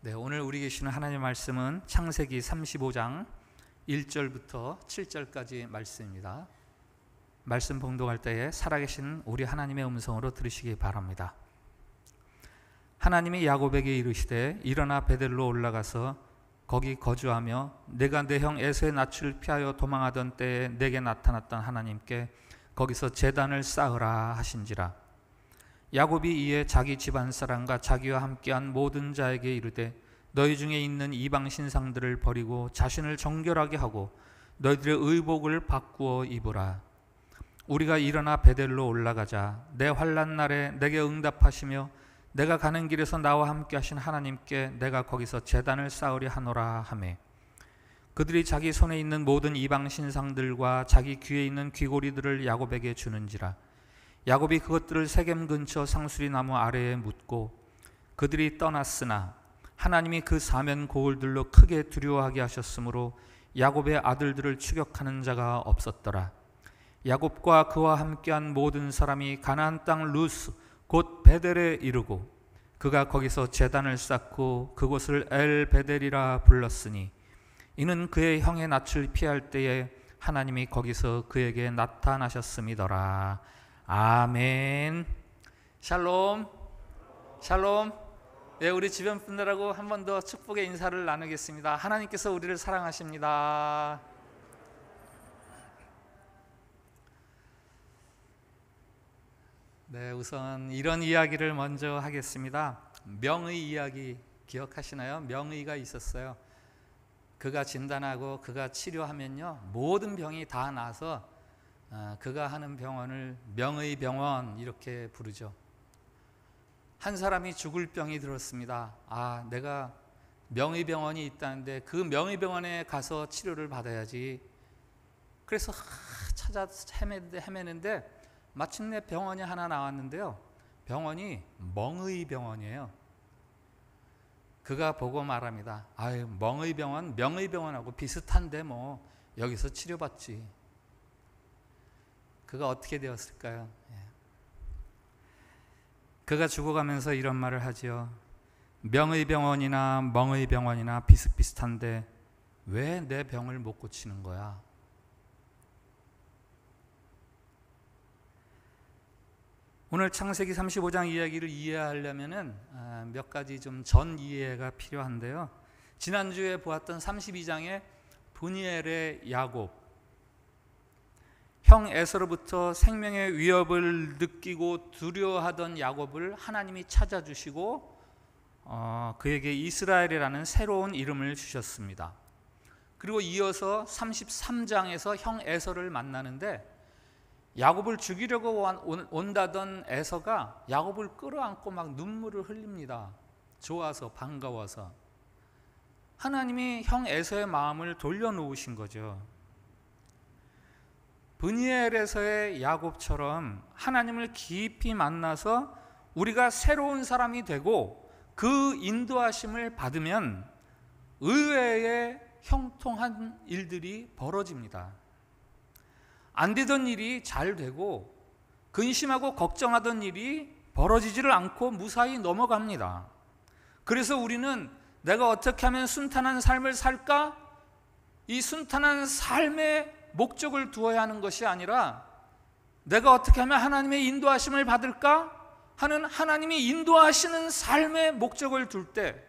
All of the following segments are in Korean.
네, 오늘 우리 계시는 하나님의 말씀은 창세기 35장 1절부터 7절까지 말씀입니다. 말씀 봉독할 때에 살아계신 우리 하나님의 음성으로 들으시기 바랍니다. 하나님이 야곱에게 이르시되 일어나 베델로 올라가서 거기 거주하며 내가 내 형 에서의 낯을 피하여 도망하던 때에 내게 나타났던 하나님께 거기서 제단을 쌓으라 하신지라. 야곱이 이에 자기 집안 사람과 자기와 함께한 모든 자에게 이르되 너희 중에 있는 이방 신상들을 버리고 자신을 정결하게 하고 너희들의 의복을 바꾸어 입으라. 우리가 일어나 베델로 올라가자. 내 환난 날에 내게 응답하시며 내가 가는 길에서 나와 함께 하신 하나님께 내가 거기서 제단을 쌓으려 하노라 하매, 그들이 자기 손에 있는 모든 이방 신상들과 자기 귀에 있는 귀고리들을 야곱에게 주는지라. 야곱이 그것들을 세겜 근처 상수리 나무 아래에 묻고 그들이 떠났으나 하나님이 그 사면 고울들로 크게 두려워하게 하셨으므로 야곱의 아들들을 추격하는 자가 없었더라. 야곱과 그와 함께한 모든 사람이 가나안 땅 루스 곧 베델에 이르고 그가 거기서 제단을 쌓고 그곳을 엘 베델이라 불렀으니 이는 그의 형의 낯을 피할 때에 하나님이 거기서 그에게 나타나셨음이더라. 아멘. 샬롬. 샬롬. 네, 우리 주변 분들하고 한 번 더 축복의 인사를 나누겠습니다. 하나님께서 우리를 사랑하십니다. 네, 우선 이런 이야기를 먼저 하겠습니다. 명의 이야기 기억하시나요? 명의가 있었어요. 그가 진단하고 그가 치료하면요 모든 병이 다 나서 그가 하는 병원을 명의 병원 이렇게 부르죠. 한 사람이 죽을 병이 들었습니다. 내가 명의 병원이 있다는데 그 명의 병원에 가서 치료를 받아야지. 그래서 찾아 헤매는데 마침내 병원이 하나 나왔는데요, 병원이 멍의 병원이에요. 그가 보고 말합니다. 멍의 병원, 명의 병원하고 비슷한데 뭐 여기서 치료받지. 그가 어떻게 되었을까요? 그가 죽어가면서 이런 말을 하지요. 명의 병원이나 멍의 병원이나 비슷비슷한데 왜 내 병을 못 고치는 거야? 오늘 창세기 35장 이야기를 이해하려면은 몇 가지 좀 전 이해가 필요한데요. 지난주에 보았던 32장의 브니엘의 야곱, 형 에서로부터 생명의 위협을 느끼고 두려워하던 야곱을 하나님이 찾아주시고 그에게 이스라엘이라는 새로운 이름을 주셨습니다. 그리고 이어서 33장에서 형 에서를 만나는데 야곱을 죽이려고 온다던 에서가 야곱을 끌어안고 막 눈물을 흘립니다. 좋아서, 반가워서. 하나님이 형 에서의 마음을 돌려놓으신 거죠. 브니엘에서의 야곱처럼 하나님을 깊이 만나서 우리가 새로운 사람이 되고 그 인도하심을 받으면 의외의 형통한 일들이 벌어집니다. 안 되던 일이 잘 되고 근심하고 걱정하던 일이 벌어지지를 않고 무사히 넘어갑니다. 그래서 우리는 내가 어떻게 하면 순탄한 삶을 살까? 이 순탄한 삶의 목적을 두어야 하는 것이 아니라 내가 어떻게 하면 하나님의 인도하심을 받을까 하는 하나님이 인도하시는 삶의 목적을 둘 때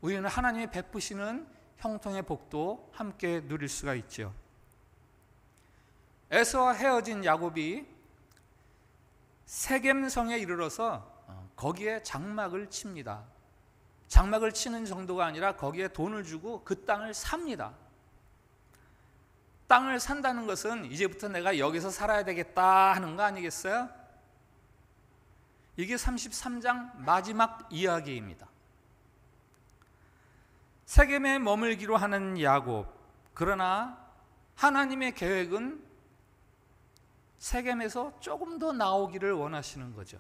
우리는 하나님이 베푸시는 형통의 복도 함께 누릴 수가 있죠. 에서와 헤어진 야곱이 세겜성에 이르러서 거기에 장막을 칩니다. 장막을 치는 정도가 아니라 거기에 돈을 주고 그 땅을 삽니다. 땅을 산다는 것은 이제부터 내가 여기서 살아야 되겠다 하는 거 아니겠어요? 이게 33장 마지막 이야기입니다. 세겜에 머물기로 하는 야곱, 그러나 하나님의 계획은 세겜에서 조금 더 나오기를 원하시는 거죠.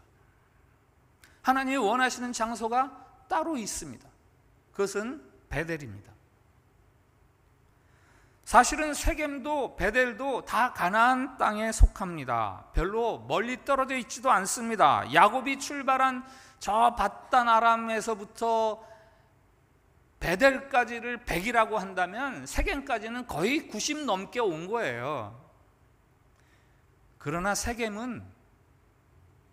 하나님이 원하시는 장소가 따로 있습니다. 그것은 베델입니다. 사실은 세겜도 베델도 다 가나안 땅에 속합니다. 별로 멀리 떨어져 있지도 않습니다. 야곱이 출발한 저 밧단 아람에서부터 베델까지를 100이라고 한다면 세겜까지는 거의 90 넘게 온 거예요. 그러나 세겜은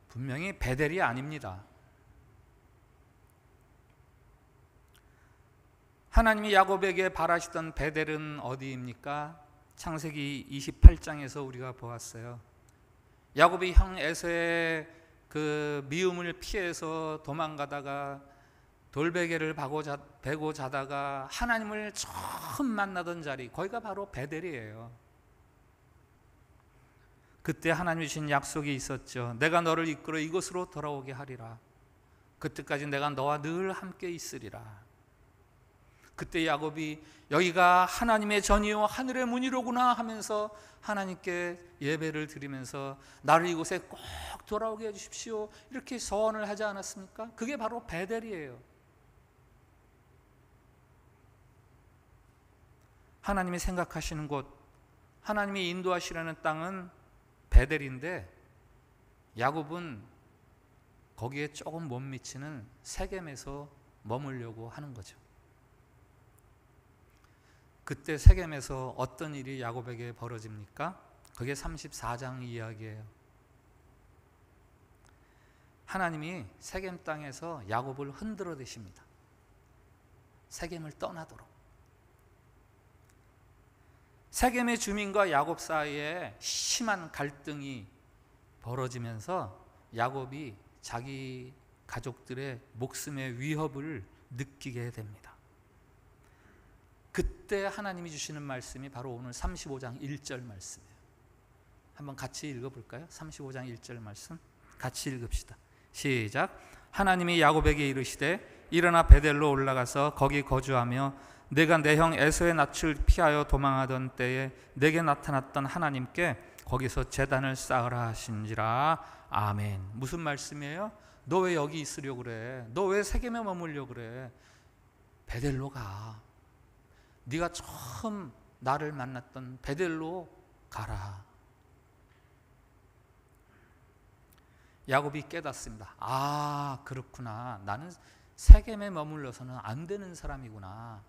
분명히 베델이 아닙니다. 하나님이 야곱에게 바라시던 베델은 어디입니까? 창세기 28장에서 우리가 보았어요. 야곱이 형 에서의 그 미움을 피해서 도망가다가 돌베개를 베고 자다가 하나님을 처음 만나던 자리, 거기가 바로 베델이에요. 그때 하나님이 주신 약속이 있었죠. 내가 너를 이끌어 이곳으로 돌아오게 하리라. 그때까지 내가 너와 늘 함께 있으리라. 그때 야곱이 여기가 하나님의 전이요 하늘의 문이로구나 하면서 하나님께 예배를 드리면서 나를 이곳에 꼭 돌아오게 해주십시오, 이렇게 서원을 하지 않았습니까? 그게 바로 베델이에요. 하나님이 생각하시는 곳, 하나님이 인도하시려는 땅은 베델인데 야곱은 거기에 조금 못 미치는 세겜에서 머물려고 하는 거죠. 그때 세겜에서 어떤 일이 야곱에게 벌어집니까? 그게 34장 이야기예요. 하나님이 세겜 땅에서 야곱을 흔들어 대십니다. 세겜을 떠나도록. 세겜의 주민과 야곱 사이에 심한 갈등이 벌어지면서 야곱이 자기 가족들의 목숨의 위협을 느끼게 됩니다. 그때 하나님이 주시는 말씀이 바로 오늘 35장 1절 말씀이에요. 한번 같이 읽어볼까요? 35장 1절 말씀 같이 읽읍시다. 시작. 하나님이 야곱에게 이르시되 일어나 베델로 올라가서 거기 거주하며 내가 내 형 에서의 낯을 피하여 도망하던 때에 내게 나타났던 하나님께 거기서 제단을 쌓으라 하신지라. 아멘. 무슨 말씀이에요? 너 왜 여기 있으려고 그래? 너 왜 세겜에 머물려고 그래? 베델로 가. 네가 처음 나를 만났던 베델로 가라. 야곱이 깨닫습니다. 아, 그렇구나. 나는 세겜에 머물러서는 안 되는 사람이구나.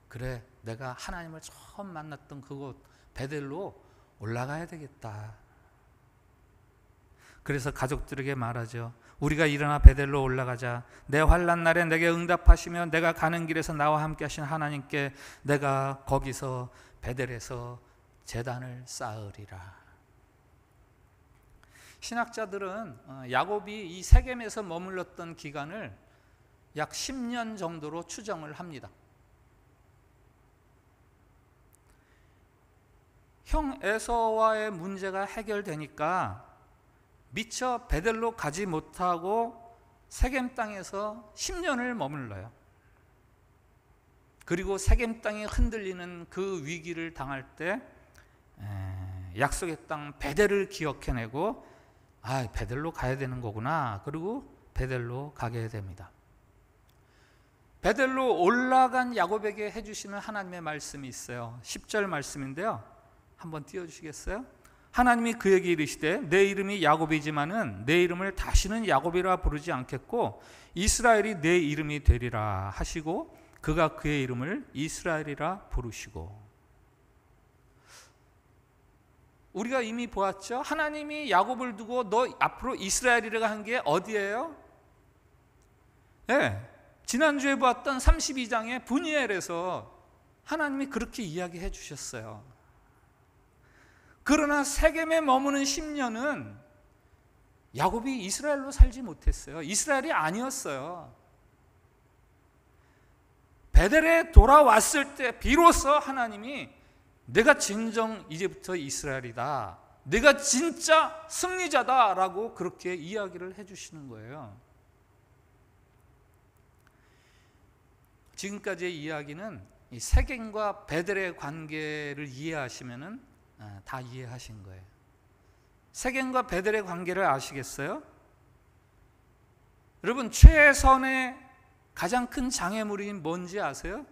그래, 내가 하나님을 처음 만났던 그곳 베델로 올라가야 되겠다. 그래서 가족들에게 말하죠. 우리가 일어나 베델로 올라가자. 내 환난 날에 내게 응답하시며 내가 가는 길에서 나와 함께 하신 하나님께 내가 거기서 베델에서 제단을 쌓으리라. 신학자들은 야곱이 이 세겜에서 머물렀던 기간을 약 10년 정도로 추정을 합니다. 형 에서와의 문제가 해결되니까 미처 베델로 가지 못하고 세겜 땅에서 10년을 머물러요. 그리고 세겜 땅이 흔들리는 그 위기를 당할 때 약속의 땅 베델을 기억해내고 베델로 가야 되는 거구나. 그리고 베델로 가게 됩니다. 베델로 올라간 야곱에게 해주시는 하나님의 말씀이 있어요. 10절 말씀인데요. 한번 띄워주시겠어요? 하나님이 그에게 이르시되 내 이름이 야곱이지만은 내 이름을 다시는 야곱이라 부르지 않겠고 이스라엘이 내 이름이 되리라 하시고 그가 그의 이름을 이스라엘이라 부르시고. 우리가 이미 보았죠? 하나님이 야곱을 두고 너 앞으로 이스라엘이라고 한 게 어디예요? 네, 지난주에 보았던 32장의 분이엘에서 하나님이 그렇게 이야기해 주셨어요. 그러나 세겜에 머무는 10년은 야곱이 이스라엘로 살지 못했어요. 이스라엘이 아니었어요. 베델에 돌아왔을 때 비로소 하나님이 내가 진정 이제부터 이스라엘이다, 내가 진짜 승리자다라고 그렇게 이야기를 해주시는 거예요. 지금까지의 이야기는 이 세겜과 베델의 관계를 이해하시면은 다 이해하신 거예요. 세겜과 베델의 관계를 아시겠어요? 여러분, 최선의 가장 큰 장애물이 뭔지 아세요?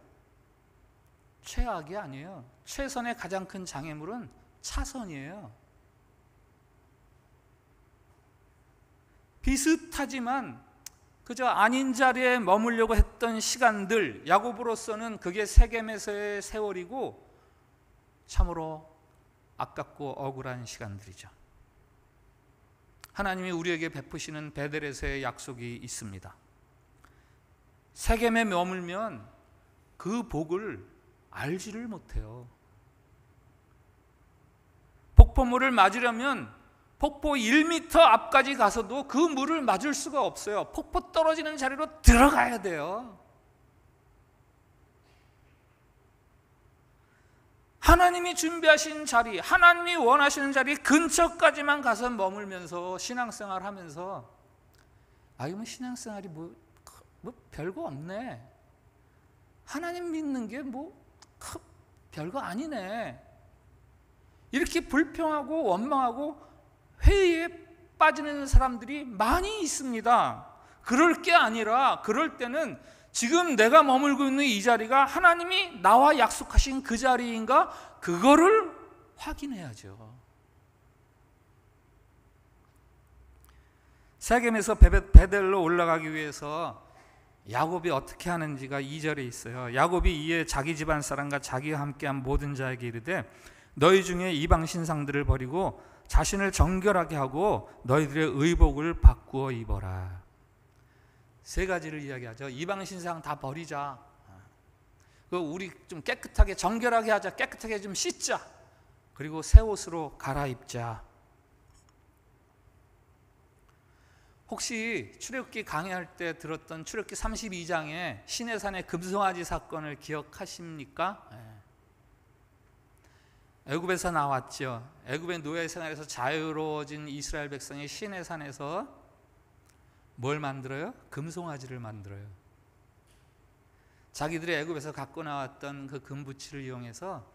최악이 아니에요. 최선의 가장 큰 장애물은 차선이에요. 비슷하지만 그저 아닌 자리에 머물려고 했던 시간들, 야곱으로서는 그게 세겜에서의 세월이고 참으로 아깝고 억울한 시간들이죠. 하나님이 우리에게 베푸시는 베델에서의 약속이 있습니다. 세겜에 머물면 그 복을 알지를 못해요. 폭포물을 맞으려면 폭포 1m 앞까지 가서도 그 물을 맞을 수가 없어요. 폭포 떨어지는 자리로 들어가야 돼요. 하나님이 준비하신 자리, 하나님이 원하시는 자리 근처까지만 가서 머물면서 신앙생활 하면서 이거 신앙생활이 뭐 별거 없네, 하나님 믿는 게 별거 아니네, 이렇게 불평하고 원망하고 회의에 빠지는 사람들이 많이 있습니다. 그럴 게 아니라 그럴 때는 지금 내가 머물고 있는 이 자리가 하나님이 나와 약속하신 그 자리인가? 그거를 확인해야죠. 세겜에서 베델로 올라가기 위해서 야곱이 어떻게 하는지가 2절에 있어요. 야곱이 이에 자기 집안 사람과 자기와 함께한 모든 자에게 이르되 너희 중에 이방 신상들을 버리고 자신을 정결하게 하고 너희들의 의복을 바꾸어 입어라. 세 가지를 이야기하죠. 이방 신상 다 버리자. 우리 좀 깨끗하게 정결하게 하자. 깨끗하게 좀 씻자. 그리고 새 옷으로 갈아입자. 혹시 출애굽기 강의할 때 들었던 출애굽기 32장에 시내산의 금송아지 사건을 기억하십니까? 애굽에서 나왔죠. 애굽의 노예 생활에서 자유로워진 이스라엘 백성이 시내산에서 뭘 만들어요? 금송아지를 만들어요. 자기들이 애굽에서 갖고 나왔던 그 금부치를 이용해서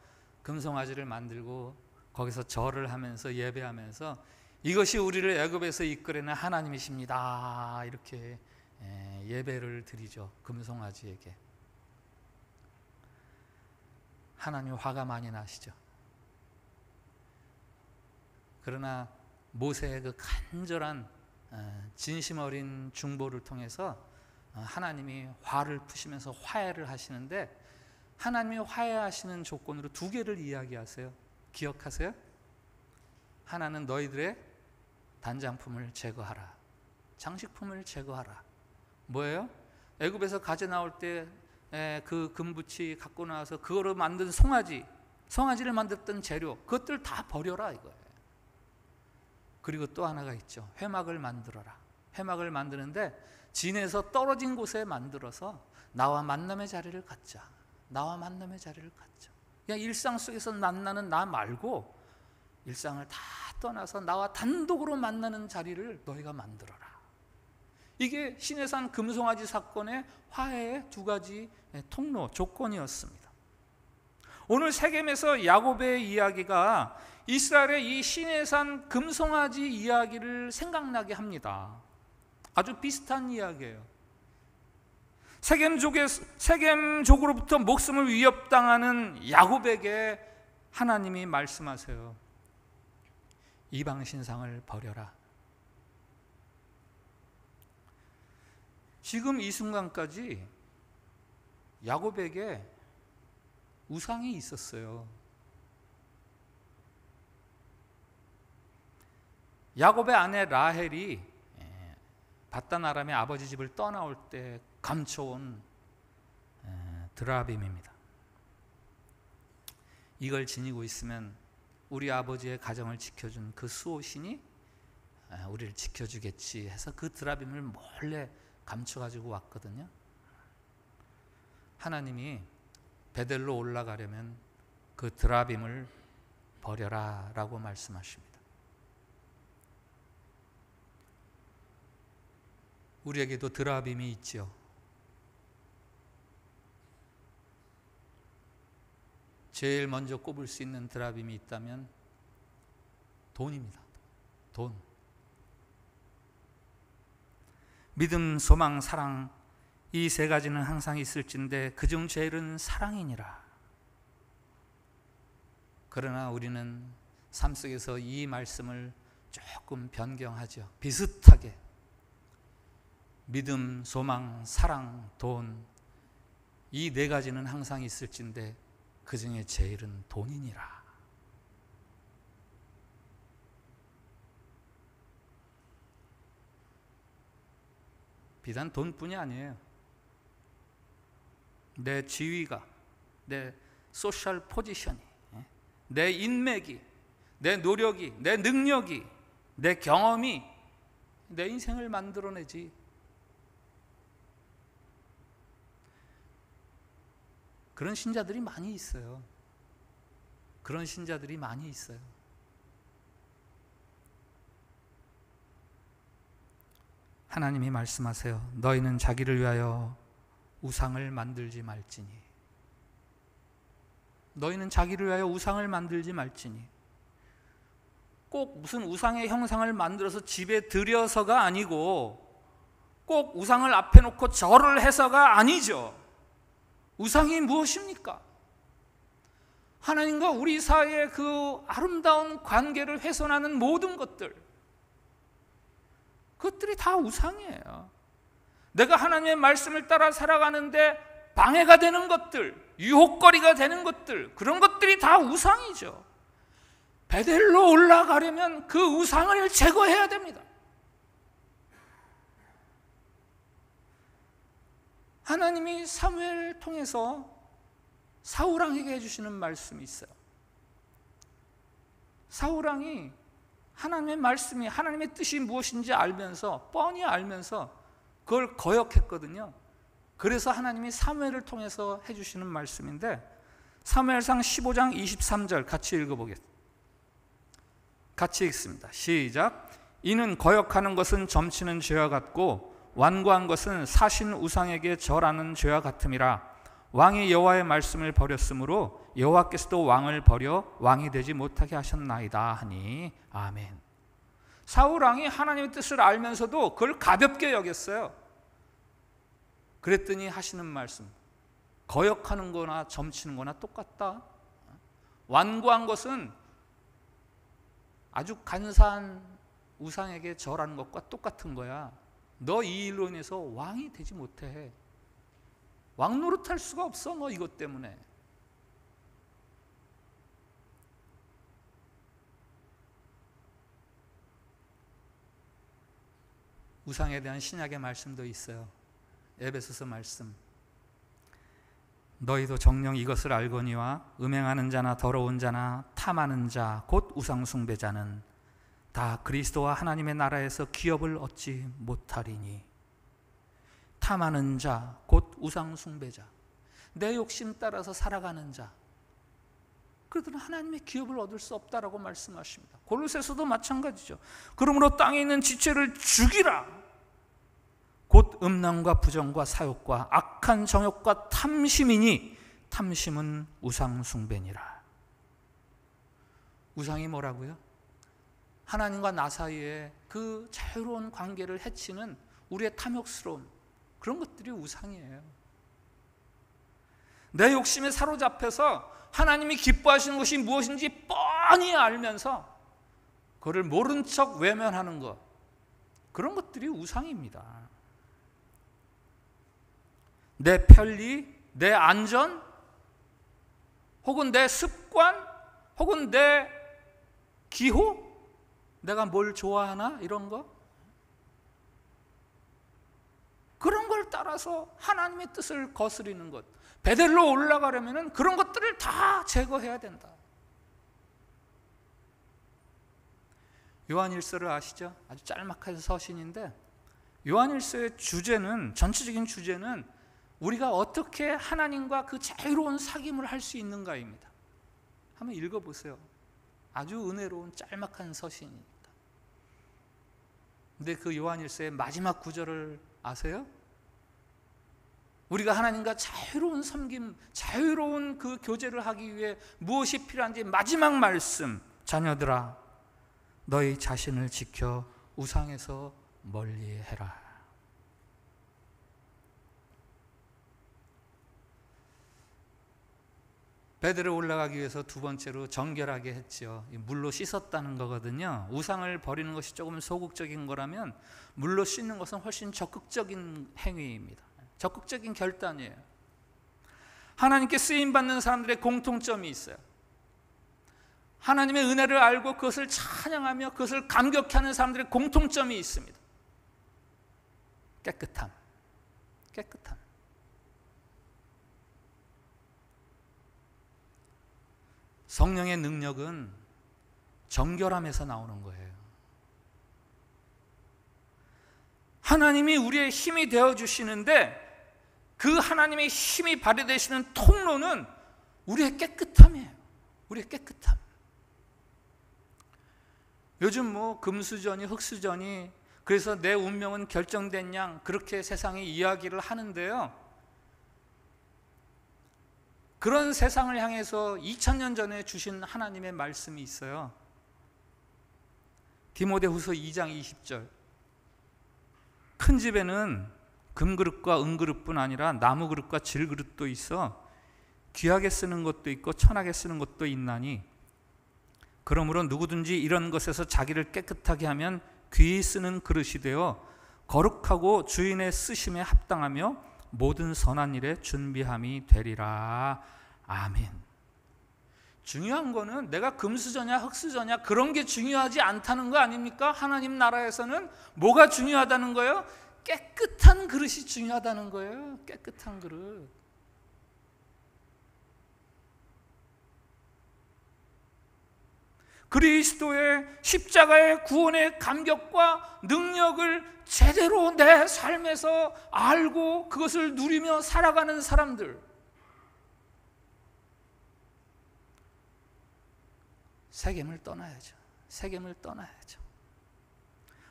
금송아지를 만들고 거기서 절을 하면서 예배하면서 이것이 우리를 애굽에서 이끌어낸 하나님이십니다, 이렇게 예배를 드리죠. 금송아지에게. 하나님 화가 많이 나시죠. 그러나 모세의 그 간절한 진심 어린 중보를 통해서 하나님이 화를 푸시면서 화해를 하시는데, 하나님이 화해하시는 조건으로 2개를 이야기하세요. 기억하세요? 하나는 너희들의 단장품을 제거하라. 장식품을 제거하라. 뭐예요? 애굽에서 가져 나올 때 그 금부치 갖고 나와서 그거로 만든 송아지를 만들었던 재료, 그것들 다 버려라 이거예요. 그리고 또 하나가 있죠. 회막을 만들어라. 회막을 만드는데 진에서 떨어진 곳에 만들어서 나와 만남의 자리를 갖자. 나와 만남의 자리를 갖자. 그냥 일상 속에서 만나는 나 말고 일상을 다 떠나서 나와 단독으로 만나는 자리를 너희가 만들어라. 이게 시내산 금송아지 사건의 화해의 2가지 통로, 조건이었습니다. 오늘 세겜에서 야곱의 이야기가 이스라엘의 이 시내산 금송아지 이야기를 생각나게 합니다. 아주 비슷한 이야기예요. 세겜족으로부터 목숨을 위협당하는 야곱에게 하나님이 말씀하세요. 이방 신상을 버려라. 지금 이 순간까지 야곱에게 우상이 있었어요. 야곱의 아내 라헬이 바단 아람의 아버지 집을 떠나올 때 감춰온 드라빔입니다. 이걸 지니고 있으면 우리 아버지의 가정을 지켜준 그 수호신이 우리를 지켜주겠지 해서 그 드라빔을 몰래 감춰가지고 왔거든요. 하나님이 베델로 올라가려면 그 드라빔을 버려라 라고 말씀하십니다. 우리에게도 드라빔이 있죠. 제일 먼저 꼽을 수 있는 드라빔이 있다면 돈입니다. 돈. 믿음, 소망, 사랑, 이 3가지는 항상 있을진데 그중 제일은 사랑이니라. 그러나 우리는 삶 속에서 이 말씀을 조금 변경하죠. 비슷하게. 믿음, 소망, 사랑, 돈, 이 네 가지는 항상 있을진데 그 중에 제일은 돈이니라. 비단 돈뿐이 아니에요. 내 지위가, 내 소셜 포지션이, 내 인맥이, 내 노력이, 내 능력이, 내 경험이 내 인생을 만들어내지. 그런 신자들이 많이 있어요. 그런 신자들이 많이 있어요. 하나님이 말씀하세요. 너희는 자기를 위하여 우상을 만들지 말지니. 너희는 자기를 위하여 우상을 만들지 말지니. 꼭 무슨 우상의 형상을 만들어서 집에 들여서가 아니고 꼭 우상을 앞에 놓고 절을 해서가 아니죠. 우상이 무엇입니까? 하나님과 우리 사이의 그 아름다운 관계를 훼손하는 모든 것들, 그것들이 다 우상이에요. 내가 하나님의 말씀을 따라 살아가는데 방해가 되는 것들, 유혹거리가 되는 것들, 그런 것들이 다 우상이죠. 베델로 올라가려면 그 우상을 제거해야 됩니다. 하나님이 사무엘을 통해서 사울왕에게 해주시는 말씀이 있어요. 사울왕이 하나님의 말씀이, 하나님의 뜻이 무엇인지 알면서, 뻔히 알면서 그걸 거역했거든요. 그래서 하나님이 사무엘을 통해서 해주시는 말씀인데, 사무엘상 15장 23절 같이 읽어보겠습니다. 같이 읽습니다. 시작. 이는 거역하는 것은 점치는 죄와 같고 완고한 것은 사신 우상에게 절하는 죄와 같음이라. 왕이 여호와의 말씀을 버렸으므로 여호와께서도 왕을 버려 왕이 되지 못하게 하셨나이다 하니. 아멘. 사울 왕이 하나님의 뜻을 알면서도 그걸 가볍게 여겼어요. 그랬더니 하시는 말씀, 거역하는 거나 점치는 거나 똑같다. 완고한 것은 아주 간사한 우상에게 절하는 것과 똑같은 거야. 너 이 일로 인해서 왕이 되지 못해. 왕 노릇할 수가 없어. 너 이것 때문에. 우상에 대한 신약의 말씀도 있어요. 에베소서 말씀. 너희도 정녕 이것을 알거니와 음행하는 자나 더러운 자나 탐하는 자 곧 우상 숭배자는 다 그리스도와 하나님의 나라에서 기업을 얻지 못하리니. 탐하는 자 곧 우상 숭배자, 내 욕심 따라서 살아가는 자, 그들은 하나님의 기업을 얻을 수 없다라고 말씀하십니다. 골로새서도 마찬가지죠. 그러므로 땅에 있는 지체를 죽이라. 곧 음란과 부정과 사욕과 악한 정욕과 탐심이니 탐심은 우상 숭배니라. 우상이 뭐라고요? 하나님과 나 사이에 그 자유로운 관계를 해치는 우리의 탐욕스러움, 그런 것들이 우상이에요. 내 욕심에 사로잡혀서 하나님이 기뻐하시는 것이 무엇인지 뻔히 알면서 그를 모른 척 외면하는 것, 그런 것들이 우상입니다. 내 편리, 내 안전, 혹은 내 습관, 혹은 내 기호, 내가 뭘 좋아하나 이런 거, 그런 걸 따라서 하나님의 뜻을 거스리는 것, 베델로 올라가려면 그런 것들을 다 제거해야 된다. 요한일서를 아시죠? 아주 짤막한 서신인데, 요한일서의 주제는, 전체적인 주제는 우리가 어떻게 하나님과 그 자유로운 사귐을 할 수 있는가입니다. 한번 읽어보세요. 아주 은혜로운 짤막한 서신입니다. 근데 그 요한일서의 마지막 구절을 아세요? 우리가 하나님과 자유로운 섬김, 자유로운 그 교제를 하기 위해 무엇이 필요한지 마지막 말씀, 자녀들아 너희 자신을 지켜 우상에서 멀리해라. 베델에 올라가기 위해서 두 번째로 정결하게 했죠. 물로 씻었다는 거거든요. 우상을 버리는 것이 조금 소극적인 거라면 물로 씻는 것은 훨씬 적극적인 행위입니다. 적극적인 결단이에요. 하나님께 쓰임받는 사람들의 공통점이 있어요. 하나님의 은혜를 알고 그것을 찬양하며 그것을 감격해하는 사람들의 공통점이 있습니다. 깨끗함. 성령의 능력은 정결함에서 나오는 거예요. 하나님이 우리의 힘이 되어주시는데 그 하나님의 힘이 발휘되시는 통로는 우리의 깨끗함이에요. 우리의 깨끗함. 요즘 금수저니 흙수저니 그래서 내 운명은 결정된 양 그렇게 세상이 이야기를 하는데요. 그런 세상을 향해서 2000년 전에 주신 하나님의 말씀이 있어요. 디모데후서 2장 20절. 큰 집에는 금그릇과 은그릇뿐 아니라 나무그릇과 질그릇도 있어 귀하게 쓰는 것도 있고 천하게 쓰는 것도 있나니 그러므로 누구든지 이런 것에서 자기를 깨끗하게 하면 귀히 쓰는 그릇이 되어 거룩하고 주인의 쓰심에 합당하며 모든 선한 일에 준비함이 되리라. 아멘. 중요한 거는 내가 금수저냐 흙수저냐 그런 게 중요하지 않다는 거 아닙니까? 하나님 나라에서는 뭐가 중요하다는 거예요? 깨끗한 그릇이 중요하다는 거예요. 깨끗한 그릇. 그리스도의 십자가의 구원의 감격과 능력을 제대로 내 삶에서 알고 그것을 누리며 살아가는 사람들, 세겜을 떠나야죠. 세겜을 떠나야죠.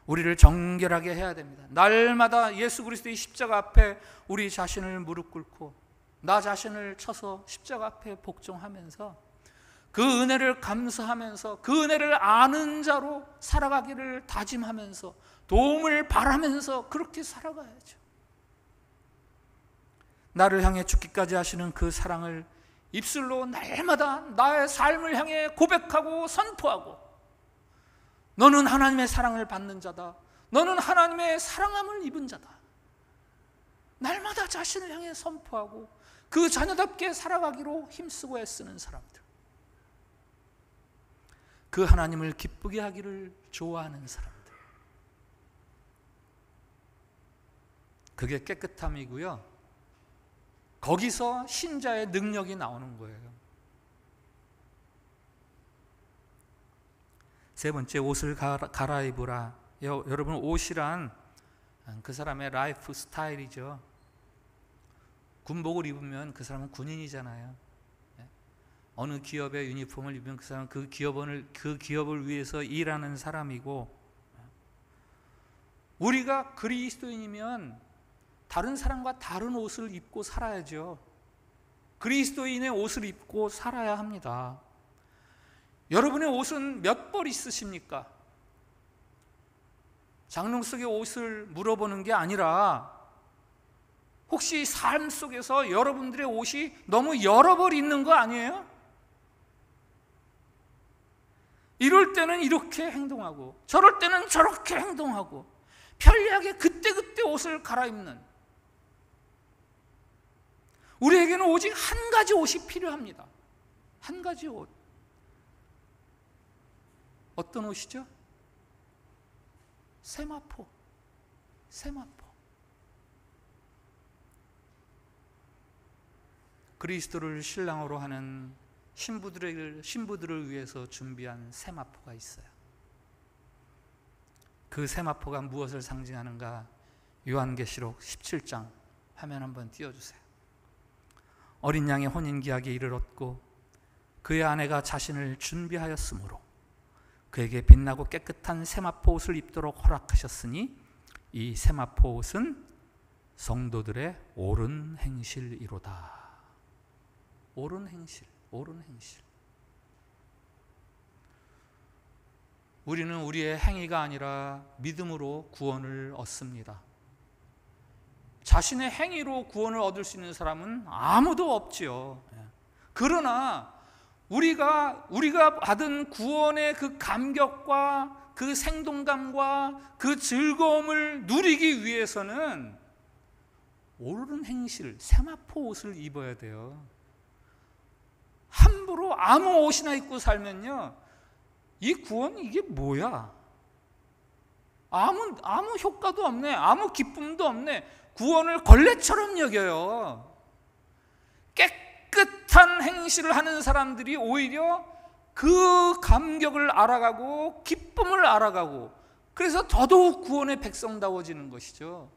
우리를 정결하게 해야 됩니다. 날마다 예수 그리스도의 십자가 앞에 우리 자신을 무릎 꿇고 나 자신을 쳐서 십자가 앞에 복종하면서 그 은혜를 감사하면서 그 은혜를 아는 자로 살아가기를 다짐하면서 도움을 바라면서 그렇게 살아가야죠. 나를 향해 죽기까지 하시는 그 사랑을 입술로 날마다 나의 삶을 향해 고백하고 선포하고 너는 하나님의 사랑을 받는 자다. 너는 하나님의 사랑함을 입은 자다. 날마다 자신을 향해 선포하고 그 자녀답게 살아가기로 힘쓰고 애쓰는 사람들, 그 하나님을 기쁘게 하기를 좋아하는 사람들, 그게 깨끗함이고요. 거기서 신자의 능력이 나오는 거예요. 세 번째, 옷을 갈아입으라. 여러분, 옷이란 그 사람의 라이프 스타일이죠. 군복을 입으면 그 사람은 군인이잖아요. 어느 기업의 유니폼을 입으면 그 사람은 그 기업을 위해서 일하는 사람이고, 우리가 그리스도인이면 다른 사람과 다른 옷을 입고 살아야죠. 그리스도인의 옷을 입고 살아야 합니다. 여러분의 옷은 몇 벌 있으십니까? 장롱 속의 옷을 물어보는 게 아니라 혹시 삶 속에서 여러분들의 옷이 너무 여러 벌 있는 거 아니에요? 이럴 때는 이렇게 행동하고 저럴 때는 저렇게 행동하고 편리하게 그때그때 옷을 갈아입는, 우리에게는 오직 한 가지 옷이 필요합니다. 한 가지 옷. 어떤 옷이죠? 세마포. 세마포. 그리스도를 신랑으로 하는 신부들을 위해서 준비한 세마포가 있어요. 그 세마포가 무엇을 상징하는가? 요한계시록 17장 화면 한번 띄워주세요. 어린 양의 혼인기약에 이르렀고 그의 아내가 자신을 준비하였으므로 그에게 빛나고 깨끗한 세마포 옷을 입도록 허락하셨으니 이 세마포 옷은 성도들의 옳은 행실이로다. 옳은 행실, 옳은 행실. 우리는 우리의 행위가 아니라 믿음으로 구원을 얻습니다. 자신의 행위로 구원을 얻을 수 있는 사람은 아무도 없지요. 그러나 우리가 받은 구원의 그 감격과 그 생동감과 그 즐거움을 누리기 위해서는 옳은 행실, 세마포 옷을 입어야 돼요. 함부로 아무 옷이나 입고 살면요, 이 구원 이게 뭐야? 아무 효과도 없네. 아무 기쁨도 없네. 구원을 걸레처럼 여겨요. 깨끗한 행실을 하는 사람들이 오히려 그 감격을 알아가고 기쁨을 알아가고, 그래서 더더욱 구원의 백성다워지는 것이죠.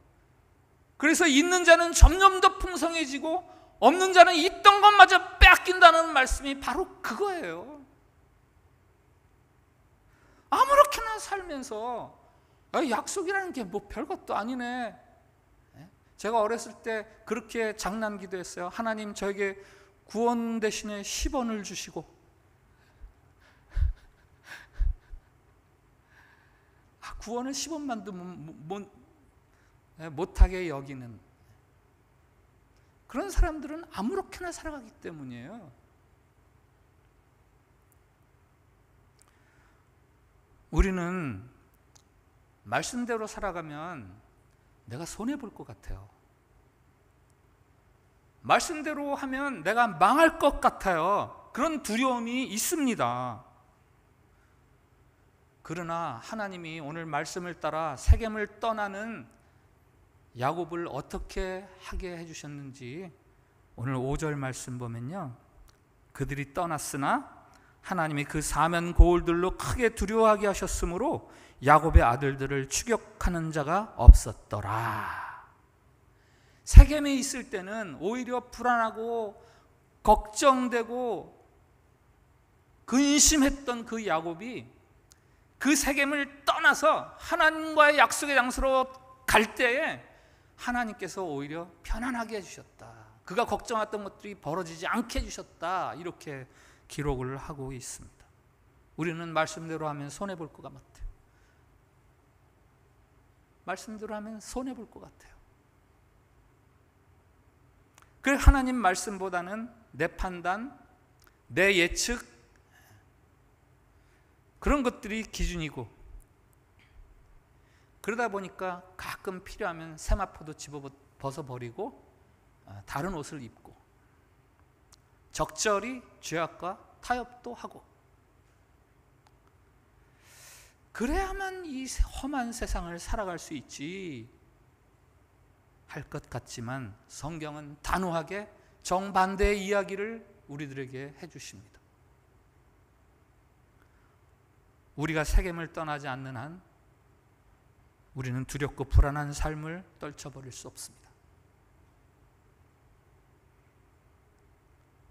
그래서 있는 자는 점점 더 풍성해지고 없는 자는 있던 것마저 빼앗긴다는 말씀이 바로 그거예요. 아무렇게나 살면서 약속이라는 게 뭐 별것도 아니네. 제가 어렸을 때 그렇게 장난기도 했어요. 하나님 저에게 구원 대신에 10원을 주시고, 구원을 10원만도 못하게 여기는 그런 사람들은 아무렇게나 살아가기 때문이에요. 우리는 말씀대로 살아가면 내가 손해볼 것 같아요. 말씀대로 하면 내가 망할 것 같아요. 그런 두려움이 있습니다. 그러나 하나님이 오늘 말씀을 따라 세겜을 떠나는 야곱을 어떻게 하게 해주셨는지 오늘 5절 말씀 보면요, 그들이 떠났으나 하나님이 그 사면 고울들로 크게 두려워하게 하셨으므로 야곱의 아들들을 추격하는 자가 없었더라. 세겜에 있을 때는 오히려 불안하고 걱정되고 근심했던 그 야곱이 그 세겜을 떠나서 하나님과의 약속의 장소로 갈 때에 하나님께서 오히려 편안하게 해주셨다. 그가 걱정했던 것들이 벌어지지 않게 해주셨다. 이렇게 기록을 하고 있습니다. 우리는 말씀대로 하면 손해볼 것 같아요. 말씀대로 하면 손해볼 것 같아요. 그래서 하나님 말씀보다는 내 판단, 내 예측, 그런 것들이 기준이고, 그러다 보니까 가끔 필요하면 세마포도 집어 벗어버리고 다른 옷을 입고 적절히 죄악과 타협도 하고, 그래야만 이 험한 세상을 살아갈 수 있지 할 것 같지만 성경은 단호하게 정반대의 이야기를 우리들에게 해주십니다. 우리가 세겜을 떠나지 않는 한 우리는 두렵고 불안한 삶을 떨쳐버릴 수 없습니다.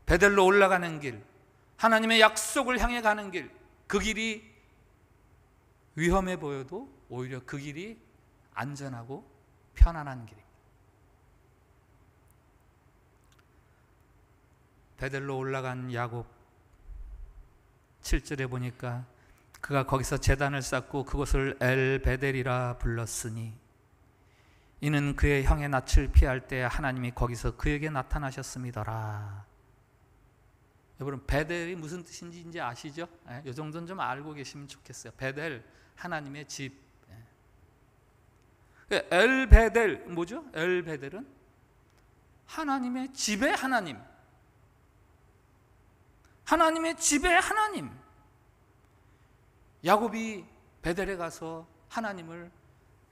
베델로 올라가는 길, 하나님의 약속을 향해 가는 길, 그 길이 위험해 보여도 오히려 그 길이 안전하고 편안한 길입니다. 베델로 올라간 야곱 7절에 보니까 그가 거기서 제단을 쌓고 그곳을 엘베델이라 불렀으니 이는 그의 형의 낯을 피할 때 하나님이 거기서 그에게 나타나셨음이더라. 여러분, 베델이 무슨 뜻인지 이제 아시죠? 이 정도는 좀 알고 계시면 좋겠어요. 베델, 하나님의 집. 엘베델 뭐죠? 엘베델은 하나님의 집의 하나님, 하나님의 집의 하나님. 야곱이 베델에 가서 하나님을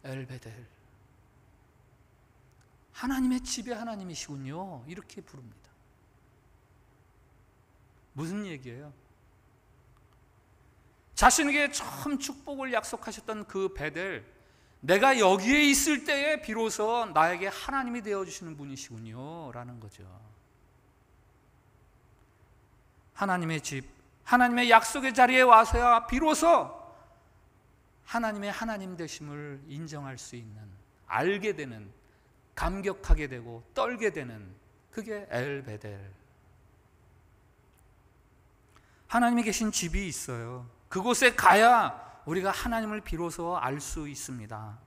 엘베델, 하나님의 집의 하나님이시군요, 이렇게 부릅니다. 무슨 얘기예요? 자신에게 처음 축복을 약속하셨던 그 베델, 내가 여기에 있을 때에 비로소 나에게 하나님이 되어주시는 분이시군요 라는 거죠. 하나님의 집, 하나님의 약속의 자리에 와서야 비로소 하나님의 하나님 되심을 인정할 수 있는, 알게 되는, 감격하게 되고 떨게 되는, 그게 엘베델. 하나님이 계신 집이 있어요. 그곳에 가야 우리가 하나님을 비로소 알 수 있습니다.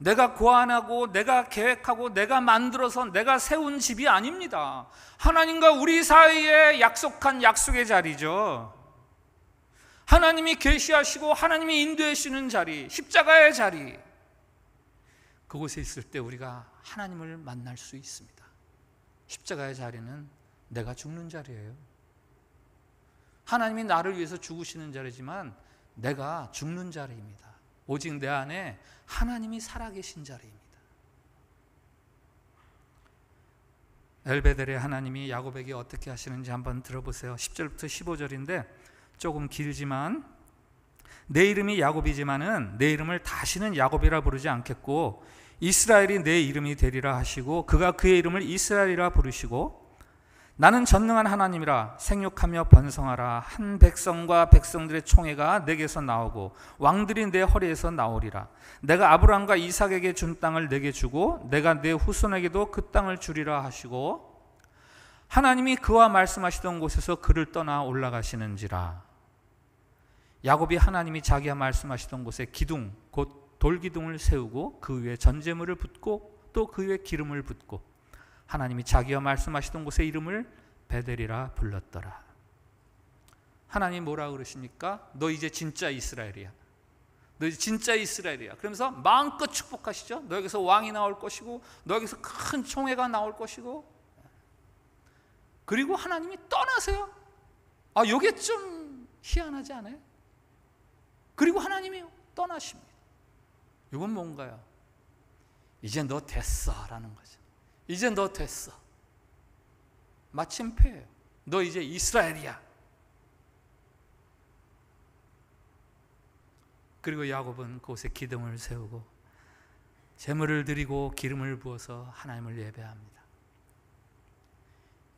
내가 고안하고 내가 계획하고 내가 만들어서 내가 세운 집이 아닙니다. 하나님과 우리 사이에 약속한 약속의 자리죠. 하나님이 계시하시고 하나님이 인도해 주시는 자리, 십자가의 자리, 그곳에 있을 때 우리가 하나님을 만날 수 있습니다. 십자가의 자리는 내가 죽는 자리예요. 하나님이 나를 위해서 죽으시는 자리지만 내가 죽는 자리입니다. 오직 내 안에 하나님이 살아계신 자리입니다. 엘베델의 하나님이 야곱에게 어떻게 하시는지 한번 들어보세요. 10절부터 15절인데 조금 길지만, 내 이름이 야곱이지만은 내 이름을 다시는 야곱이라 부르지 않겠고 이스라엘이 내 이름이 되리라 하시고 그가 그의 이름을 이스라엘이라 부르시고, 나는 전능한 하나님이라 생육하며 번성하라. 한 백성과 백성들의 총회가 내게서 나오고 왕들이 내 허리에서 나오리라. 내가 아브라함과 이삭에게 준 땅을 내게 주고 내가 내 후손에게도 그 땅을 주리라 하시고, 하나님이 그와 말씀하시던 곳에서 그를 떠나 올라가시는지라. 야곱이 하나님이 자기와 말씀하시던 곳에 기둥, 곧 돌기둥을 세우고 그 위에 전제물을 붓고 또 그 위에 기름을 붓고 하나님이 자기와 말씀하시던 곳의 이름을 베델이라 불렀더라. 하나님 뭐라 그러십니까? 너 이제 진짜 이스라엘이야. 너 이제 진짜 이스라엘이야. 그러면서 마음껏 축복하시죠. 너에게서 왕이 나올 것이고 너에게서 큰 총회가 나올 것이고, 그리고 하나님이 떠나세요. 이게 좀 희한하지 않아요? 그리고 하나님이 떠나십니다. 이건 뭔가요? 이제 너 됐어 라는 거죠. 이제 너 됐어. 마침표예요. 너 이제 이스라엘이야. 그리고 야곱은 그곳에 기둥을 세우고 제물을 드리고 기름을 부어서 하나님을 예배합니다.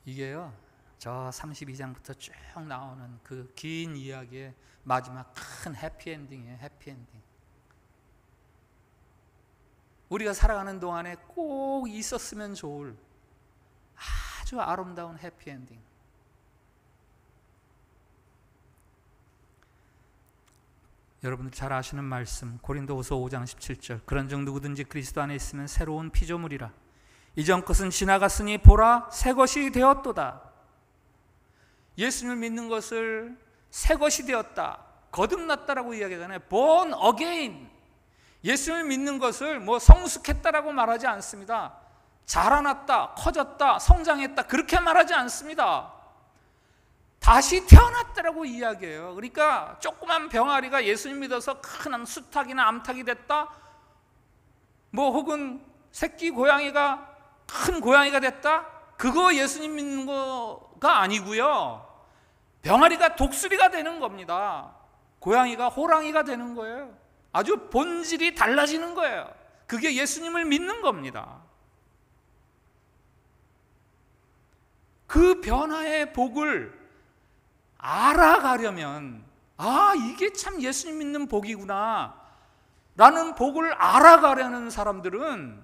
이게요, 저 32장부터 쭉 나오는 그 긴 이야기의 마지막 큰 해피엔딩이에요. 해피엔딩. 우리가 살아가는 동안에 꼭 있었으면 좋을 아주 아름다운 해피엔딩. 여러분들 잘 아시는 말씀, 고린도후서 5장 17절, 그런즉 누구든지 그리스도 안에 있으면 새로운 피조물이라. 이전 것은 지나갔으니 보라 새 것이 되었도다. 예수님을 믿는 것을 새 것이 되었다, 거듭났다라고 이야기하잖아요. born again. 예수님을 믿는 것을 성숙했다라고 말하지 않습니다. 자라났다, 커졌다, 성장했다, 그렇게 말하지 않습니다. 다시 태어났다라고 이야기해요. 그러니까 조그만 병아리가 예수님 믿어서 큰 수탉이나 암탉이 됐다, 혹은 새끼 고양이가 큰 고양이가 됐다, 그거 예수님 믿는 거가 아니고요. 병아리가 독수리가 되는 겁니다. 고양이가 호랑이가 되는 거예요. 아주 본질이 달라지는 거예요. 그게 예수님을 믿는 겁니다. 그 변화의 복을 알아가려면, 이게 참 예수님 믿는 복이구나 라는 복을 알아가려는 사람들은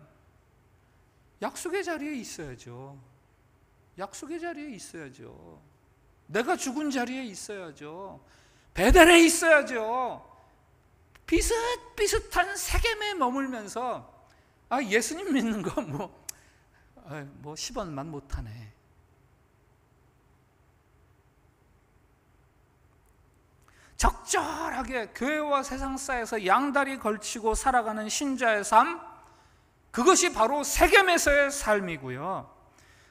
약속의 자리에 있어야죠. 약속의 자리에 있어야죠. 내가 죽은 자리에 있어야죠. 베델에 있어야죠. 비슷비슷한 세겜에 머물면서 예수님 믿는 거 10원만 못하네. 적절하게 교회와 세상 사이에서 양다리 걸치고 살아가는 신자의 삶, 그것이 바로 세겜에서의 삶이고요.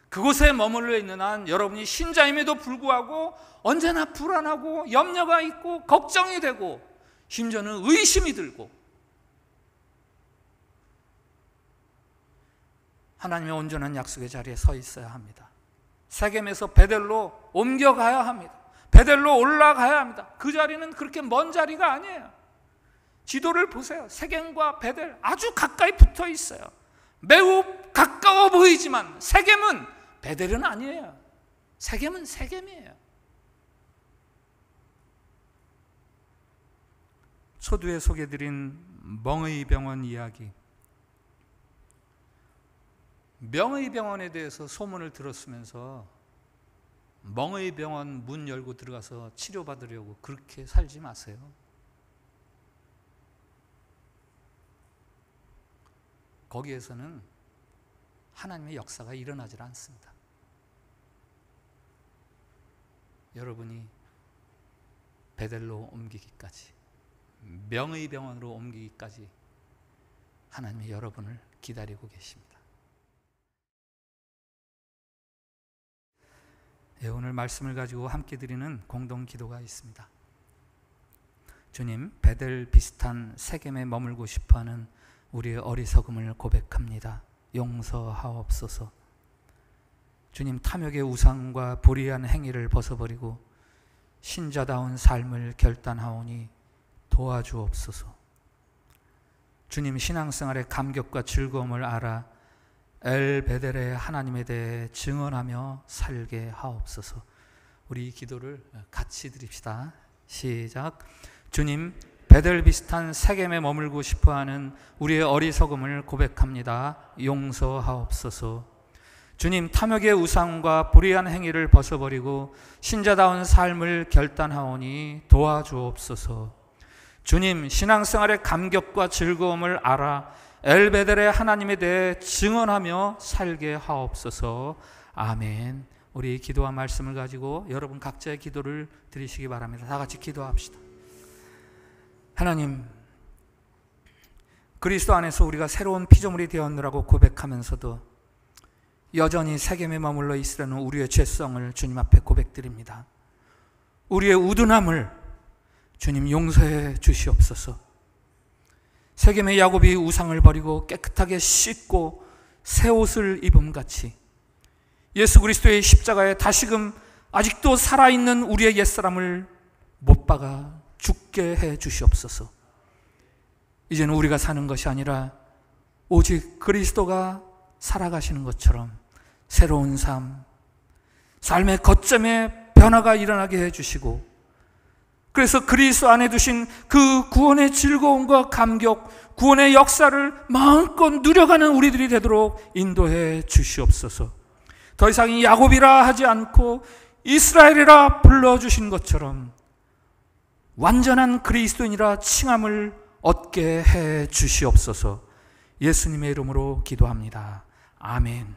그곳에 머물러 있는 한 여러분이 신자임에도 불구하고 언제나 불안하고 염려가 있고 걱정이 되고 심지어는 의심이 들고, 하나님의 온전한 약속의 자리에 서 있어야 합니다. 세겜에서 베델로 옮겨가야 합니다. 베델로 올라가야 합니다. 그 자리는 그렇게 먼 자리가 아니에요. 지도를 보세요. 세겜과 베델 아주 가까이 붙어 있어요. 매우 가까워 보이지만 세겜은 베델은 아니에요. 세겜은 세겜이에요. 초두에 소개드린 멍의병원 이야기, 명의병원에 대해서 소문을 들었으면서 멍의병원 문 열고 들어가서 치료받으려고 그렇게 살지 마세요. 거기에서는 하나님의 역사가 일어나질 않습니다. 여러분이 베델로 옮기기까지, 명의 병원으로 옮기기까지 하나님이 여러분을 기다리고 계십니다. 오늘 말씀을 가지고 함께 드리는 공동 기도가 있습니다. 주님, 베델 비슷한 세겜에 머물고 싶어하는 우리의 어리석음을 고백합니다. 용서하옵소서. 주님, 탐욕의 우상과 불의한 행위를 벗어버리고 신자다운 삶을 결단하오니 도와주옵소서. 주님, 신앙생활의 감격과 즐거움을 알아 엘 베델의 하나님에 대해 증언하며 살게 하옵소서. 우리 이 기도를 같이 드립시다. 시작. 주님, 베델 비슷한 세겜에 머물고 싶어하는 우리의 어리석음을 고백합니다. 용서하옵소서. 주님, 탐욕의 우상과 불의한 행위를 벗어버리고 신자다운 삶을 결단하오니 도와주옵소서. 주님, 신앙생활의 감격과 즐거움을 알아 엘베델의 하나님에 대해 증언하며 살게 하옵소서. 아멘. 우리 기도와 말씀을 가지고 여러분 각자의 기도를 드리시기 바랍니다. 다 같이 기도합시다. 하나님, 그리스도 안에서 우리가 새로운 피조물이 되었느라고 고백하면서도 여전히 세겜에 머물러 있으려는 우리의 죄성을 주님 앞에 고백드립니다. 우리의 우둔함을 주님 용서해 주시옵소서. 세겜의 야곱이 우상을 버리고 깨끗하게 씻고 새 옷을 입음같이 예수 그리스도의 십자가에 다시금 아직도 살아있는 우리의 옛사람을 못 박아 죽게 해 주시옵소서. 이제는 우리가 사는 것이 아니라 오직 그리스도가 살아가시는 것처럼 새로운 삶의 거점에 변화가 일어나게 해주시고, 그래서 그리스도 안에 두신 그 구원의 즐거움과 감격, 구원의 역사를 마음껏 누려가는 우리들이 되도록 인도해 주시옵소서. 더 이상 이 야곱이라 하지 않고 이스라엘이라 불러주신 것처럼 완전한 그리스도인이라 칭함을 얻게 해 주시옵소서. 예수님의 이름으로 기도합니다. 아멘.